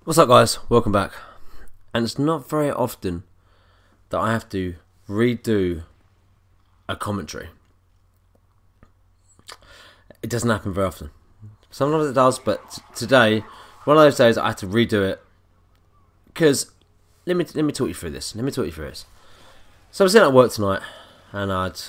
What's up, guys? Welcome back. And it's not very often that I have to redo a commentary. It doesn't happen very often. Sometimes it does, but today, one of those days I had to redo it. Because let me talk you through this. So I was sitting at work tonight, and I'd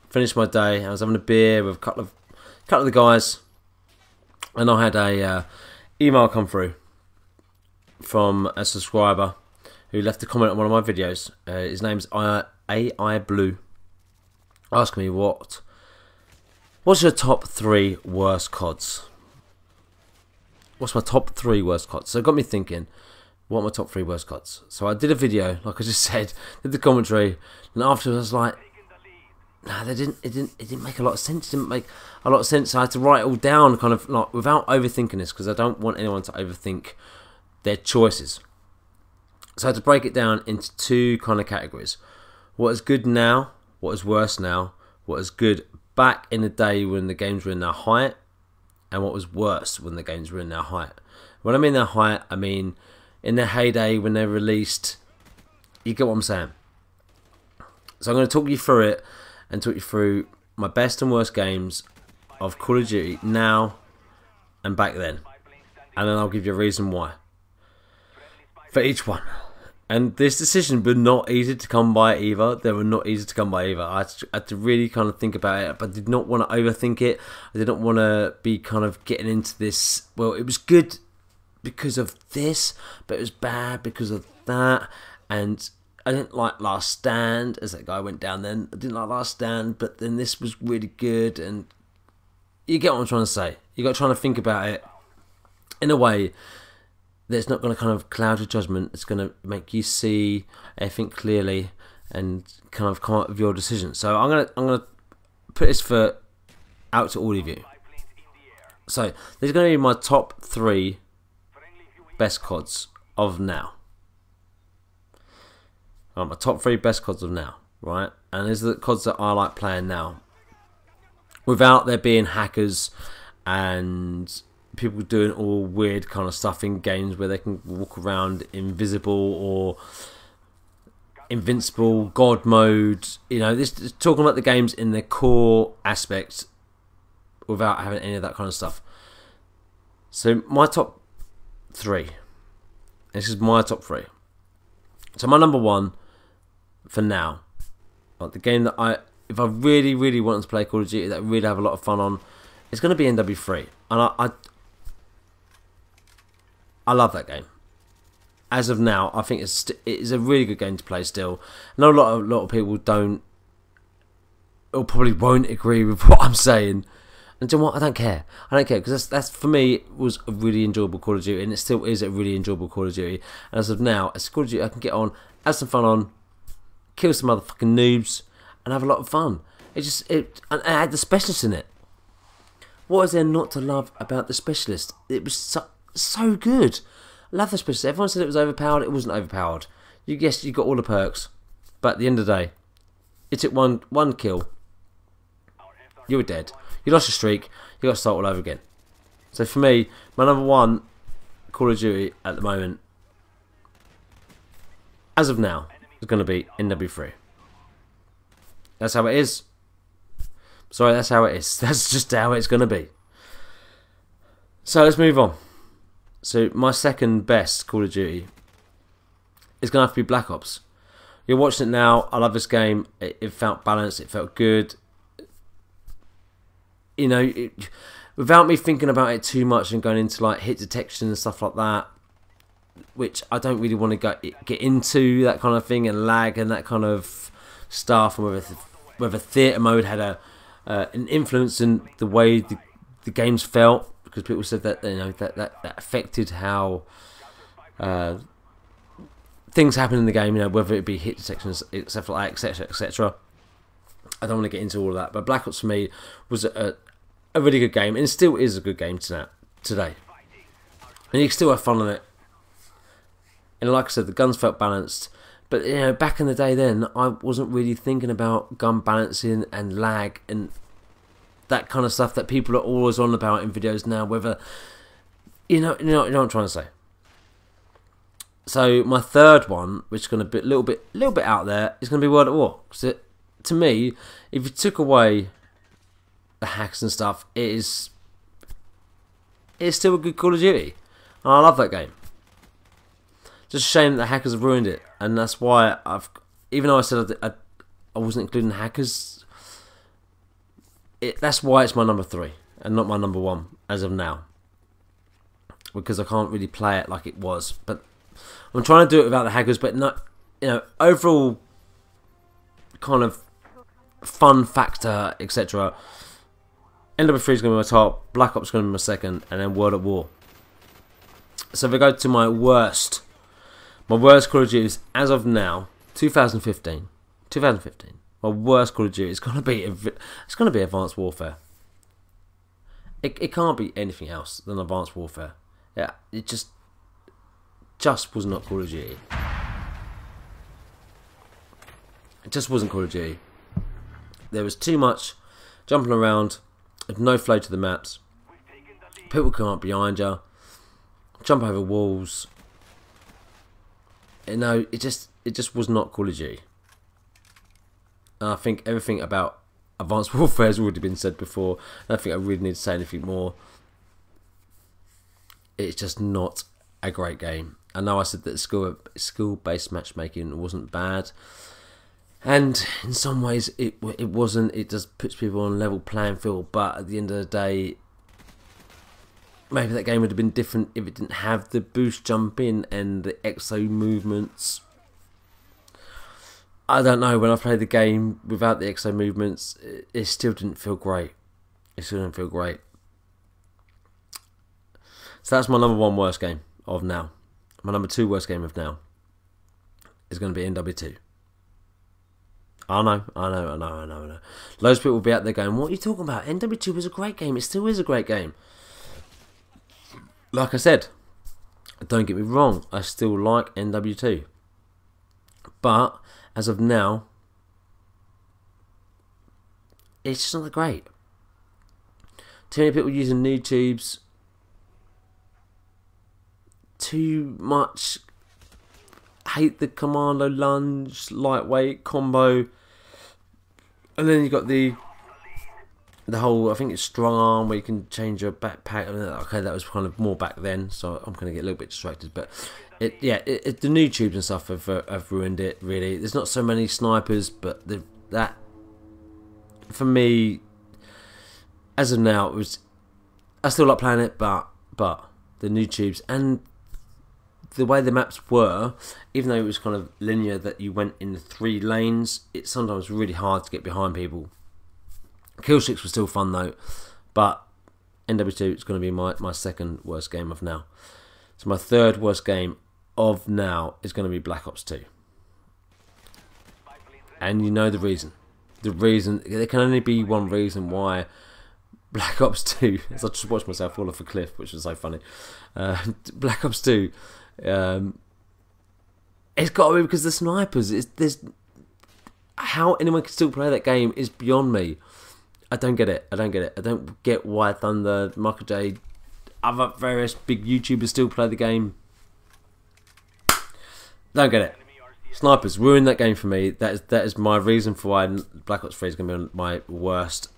finished my day. I was having a beer with a couple of the guys, and I had a email come through from a subscriber who left a comment on one of my videos. His name's AI Blue, asking me what's your top 3 worst CODs. What's my top 3 worst CODs? So it got me thinking, what are my top 3 worst CODs? So I did a video, like I just said, did the commentary, and afterwards I was like, nah, it didn't make a lot of sense. It didn't make a lot of sense. I had to write it all down, kind of like without overthinking this, because I don't want anyone to overthink their choices. So I had to break it down into 2 kind of categories: what is good now, what is worse now, what is good back in the day when the games were in their height, and what was worse when the games were in their height. When I mean their height, I mean in their heyday when they're released. You get what I'm saying? So I'm going to talk you through it and talk you through my best and worst games of Call of Duty now and back then, and then I'll give you a reason why for each one. And this decision was not easy to come by either. They were not easy to come by either. I had to really kind of think about it, but I did not want to overthink it. I did not want to be kind of getting into this, well, it was good because of this, but it was bad because of that. And I didn't like Last Stand, as that guy went down then. I didn't like Last Stand, but then this was really good. And you get what I'm trying to say. You got to try to think about it in a way that's not going to kind of cloud your judgment. It's going to make you see everything clearly and kind of come up with your decision. So I'm gonna put this out to all of you. So there's going to be my top 3 best CODs of now. Right, my top 3 best CODs of now, right? And these are the CODs that I like playing now, without there being hackers and people doing all weird kind of stuff in games where they can walk around invisible or invincible, God mode. You know, this is talking about the games in their core aspects without having any of that kind of stuff. So my top 3. This is my top 3. So my number 1 for now, like the game that if I really, really want to play Call of Duty that I really have a lot of fun on, it's going to be NW3. And I love that game. As of now, I think it is a really good game to play still. I know a lot of people don't, or probably won't agree with what I'm saying. And do you know what? I don't care. I don't care, because that's for me was a really enjoyable Call of Duty, and it still is a really enjoyable Call of Duty. And as of now, it's Call of Duty I can get on, have some fun on, kill some motherfucking noobs, and have a lot of fun. And I had the specialist in it. What is there not to love about the specialist? It was so good. I love the specialist. Everyone said it was overpowered. It wasn't overpowered. Yes, you got all the perks, but at the end of the day, it took one kill. You were dead. You lost your streak. You got to start all over again. So for me, my number 1 Call of Duty at the moment, as of now, is going to be NW3. That's how it is. Sorry, that's how it is. That's just how it's going to be. So let's move on. So my second best Call of Duty is going to have to be Black Ops. You're watching it now. I love this game. It felt balanced. It felt good. You know, without me thinking about it too much and going into like hit detection and stuff like that, which I don't really want to get into, that kind of thing, and lag and that kind of stuff, and whether theatre mode had an influence in the way the games felt, because people said that, you know, that affected how things happen in the game, you know, whether it be hit detection, etc., etc. I don't want to get into all of that, but Black Ops for me was a really good game, and it still is a good game today. And you can still have fun on it. And like I said, the guns felt balanced. But, you know, back in the day then, I wasn't really thinking about gun balancing and lag and that kind of stuff that people are always on about in videos now, whether, you know what I'm trying to say. So my third one, which is going to be a little bit out there, is going to be World at War. So to me, if you took away the hacks and stuff, it's still a good Call of Duty, and I love that game. Just a shame that the hackers have ruined it, and that's why even though I said I wasn't including hackers, that's why it's my number 3 and not my number 1 as of now, because I can't really play it like it was. But I'm trying to do it without the hackers, but not, overall kind of fun factor, etc. NW3 is going to be my top, Black Ops is going to be my second, and then World at War. So if I go to my worst Call of Duty as of now, 2015. My worst Call of Duty is going to be Advanced Warfare. It can't be anything else than Advanced Warfare. Yeah, it just was not Call of Duty. It just wasn't Call of Duty. There was too much jumping around, no flow to the maps. People come up behind you, jump over walls. No, it just was not Call of Duty. And I think everything about Advanced Warfare has already been said before. I don't think I really need to say anything more. It's just not a great game. I know I said that skill-based matchmaking wasn't bad, and in some ways it wasn't. It just puts people on a level playing field. But at the end of the day, maybe that game would have been different if it didn't have the boost jumping and the exo movements. I don't know, when I played the game without the exo movements, it still didn't feel great. It still didn't feel great. So that's my number 1 worst game of now. My number 2 worst game of now is going to be NW2. I know. Loads of people will be out there going, what are you talking about? NW2 was a great game. It still is a great game. Like I said, don't get me wrong, I still like NW2. But as of now, it's just not that great. Too many people using new tubes. Too much hate the commando lunge, lightweight combo. And then you got the whole, I think it's strong arm, where you can change your backpack. Okay, that was kind of more back then, so I'm going to get a little bit distracted. But the new tubes and stuff have ruined it, really. There's not so many snipers, but that, for me, as of now, I still like playing it, but the new tubes and the way the maps were, even though it was kind of linear, that you went in the 3 lanes, it's sometimes really hard to get behind people. Kill streaks were still fun though, but NW2 is going to be my second worst game of now. So my third worst game of now is going to be Black Ops 2. And you know the reason. There can only be one reason why Black Ops 2, as I just watched myself fall off a cliff, which was so funny. Black Ops 2, it's got to be because the snipers. How anyone can still play that game is beyond me. I don't get it. I don't get why Thunder, Michael J, other various big YouTubers still play the game. Don't get it. Snipers ruined that game for me. That is my reason for why Black Ops 3 is going to be my worst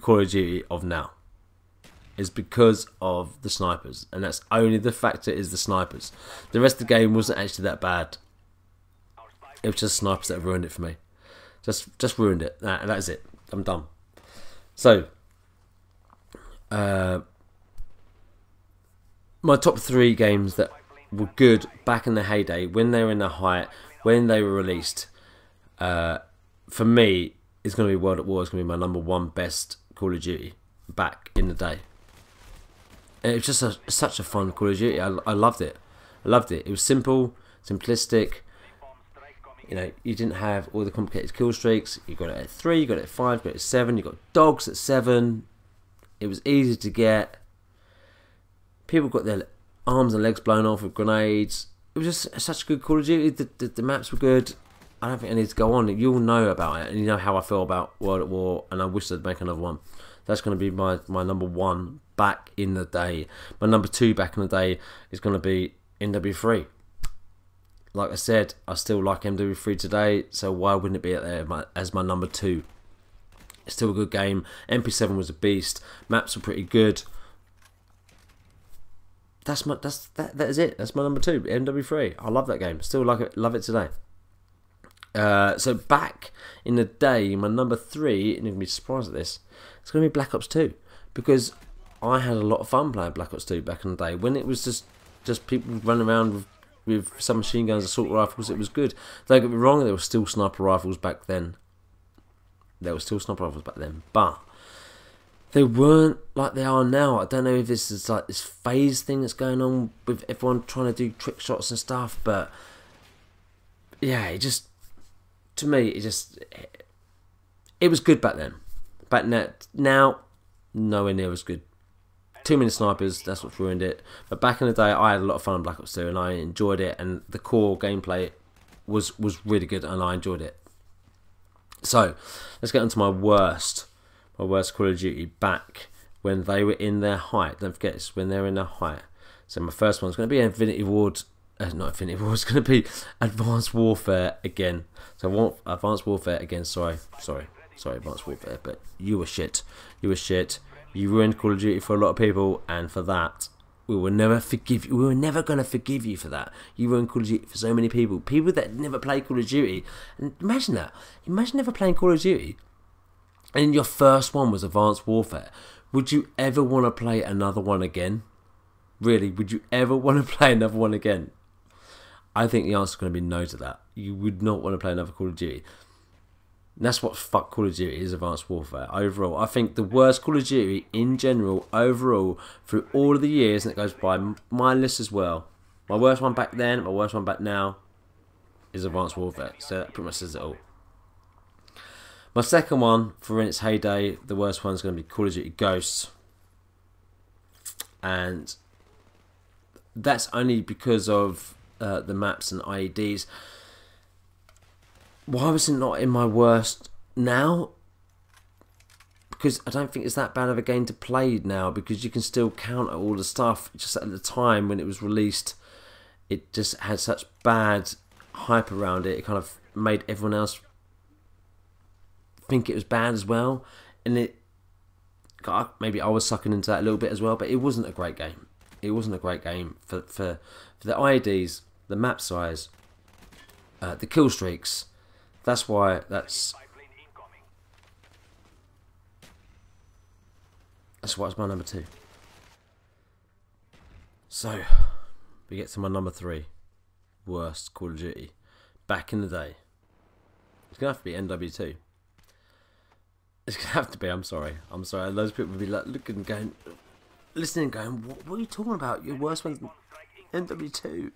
Call of Duty of now. Is because of the snipers, and that's only the factor is the snipers. The rest of the game wasn't actually that bad. It was just snipers that ruined it for me. Just ruined it. That is it. I'm done. So, my top 3 games that were good back in the heyday, when they were in their height, when they were released, for me, is going to be World at War. It's going to be my number 1 best Call of Duty back in the day. And it was just such a fun Call of Duty. I loved it. It was simple, simplistic. You know, you didn't have all the complicated kill streaks. You got it at 3, you got it at 5, you got it at 7, you got dogs at 7. It was easy to get. People got their arms and legs blown off with grenades. It was just such a good Call of Duty. The maps were good. I don't think I need to go on. You all know about it, and you know how I feel about World at War, and I wish they'd make another one. That's going to be my number 1 back in the day. My number 2 back in the day is going to be NW3. like I said, I still like MW3 today, so why wouldn't it be up there as my number 2? It's still a good game. MP7 was a beast. Maps were pretty good. That is it. That's my number 2, MW3. I love that game. Still like it. Love it today. So back in the day, my number 3, and you're gonna be surprised at this, it's gonna be Black Ops 2, because I had a lot of fun playing Black Ops 2 back in the day when it was just people running around with some machine guns, assault rifles. It was good. Don't get me wrong, there were still sniper rifles back then. But they weren't like they are now. I don't know if this is like this phase thing that's going on with everyone trying to do trick shots and stuff, but yeah, to me, it was good back then. But now, nowhere near as good. Too many snipers, that's what's ruined it. But back in the day, I had a lot of fun in Black Ops 2, and I enjoyed it, and the core gameplay was really good, and I enjoyed it. So, let's get on to my worst Call of Duty back when they were in their height. Don't forget, it's when they were in their height. So my first one's going to be Infinity Ward. Not Infinity Ward, it's going to be Advanced Warfare again. So I want Advanced Warfare again. Sorry, Advanced Warfare, but you were shit. You ruined Call of Duty for a lot of people, and for that, we will never forgive you. We were never going to forgive you for that. You ruined Call of Duty for so many people. People that never played Call of Duty. And imagine that. Imagine never playing Call of Duty, and your first one was Advanced Warfare. Would you ever want to play another one again? Really, would you ever want to play another one again? I think the answer is going to be no to that. You would not want to play another Call of Duty. And that's what fuck Call of Duty is, Advanced Warfare. Overall, I think the worst Call of Duty in general, overall, through all of the years, and it goes by my list as well. My worst one back then, my worst one back now, is Advanced Warfare. So that pretty much says it all. My second one, for in its heyday, the worst one is going to be Call of Duty Ghosts. And that's only because of the maps and IEDs. Why was it not in my worst now? Because I don't think it's that bad of a game to play now, because you can still counter all the stuff. Just at the time when it was released, it just had such bad hype around it. It kind of made everyone else think it was bad as well, and maybe I was sucking into that a little bit as well. But it wasn't a great game. It wasn't a great game for the IEDs, the map size, the kill streaks. That's why that's why it's my number 2. So we get to my number 3 worst Call of Duty back in the day. It's gonna have to be NW2. It's gonna have to be. I'm sorry. Those people would be like looking, going, listening, going, "What are you talking about? Your worst one's NW2."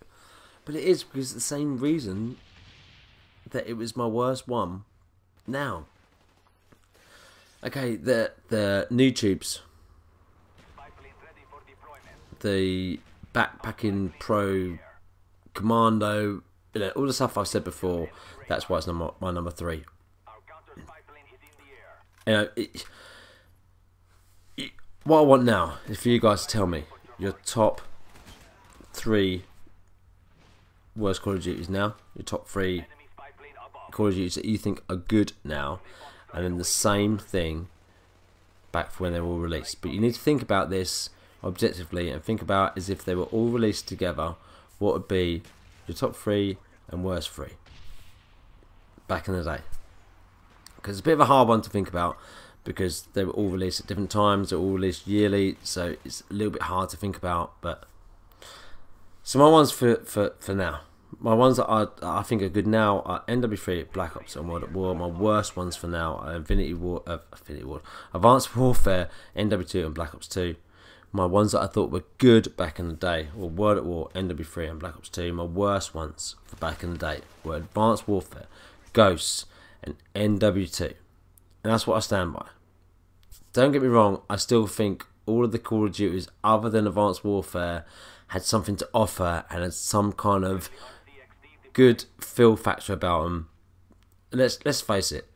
But it is, because it's the same reason that it was my worst one. Now, okay, the new tubes, the backpacking pro, commando, all the stuff I've said before. That's why it's my number 3. What I want now is for you guys to tell me your top 3 worst Call of Duties now, your top 3 Call of Duties that you think are good now, and then the same thing back when they were all released. But you need to think about this objectively, and think about as if they were all released together, what would be your top 3 and worst 3 back in the day. Because it's a bit of a hard one to think about, because they were all released at different times, they're all released yearly, so it's a little bit hard to think about. But so my ones for now, my ones that I think are good now are NW3, Black Ops and World at War. My worst ones for now are Infinity Ward, Advanced Warfare, NW2 and Black Ops 2. My ones that I thought were good back in the day were World at War, NW3 and Black Ops 2. My worst ones for back in the day were Advanced Warfare, Ghosts and NW2. And that's what I stand by. Don't get me wrong, I still think all of the Call of Duties other than Advanced Warfare had something to offer and had some kind of good feel factor about them. Let's face it.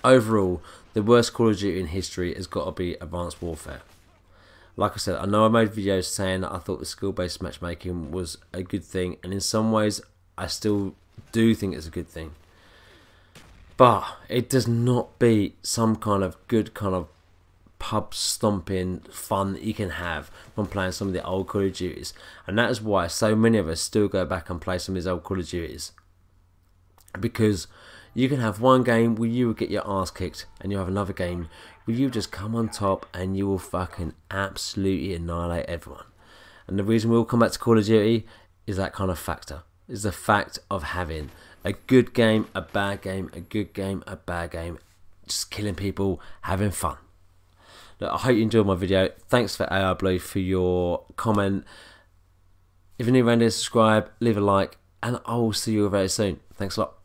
Overall, the worst Call of Duty in history has got to be Advanced Warfare. Like I said, I know I made videos saying that I thought the skill-based matchmaking was a good thing, and in some ways I still do think it's a good thing. But it does not beat some kind of good kind of pub stomping fun that you can have from playing some of the old Call of Duties. And that is why so many of us still go back and play some of these old Call of Duties. Because you can have one game where you will get your ass kicked, and you have another game where you just come on top and you will fucking absolutely annihilate everyone. And the reason we all come back to Call of Duty is that kind of factor. Is the fact of having a good game, a bad game, a good game, a bad game, just killing people, having fun. Look, I hope you enjoyed my video. Thanks for AR Blue for your comment. If you're new around here, subscribe, leave a like, and I will see you very soon. Thanks a lot.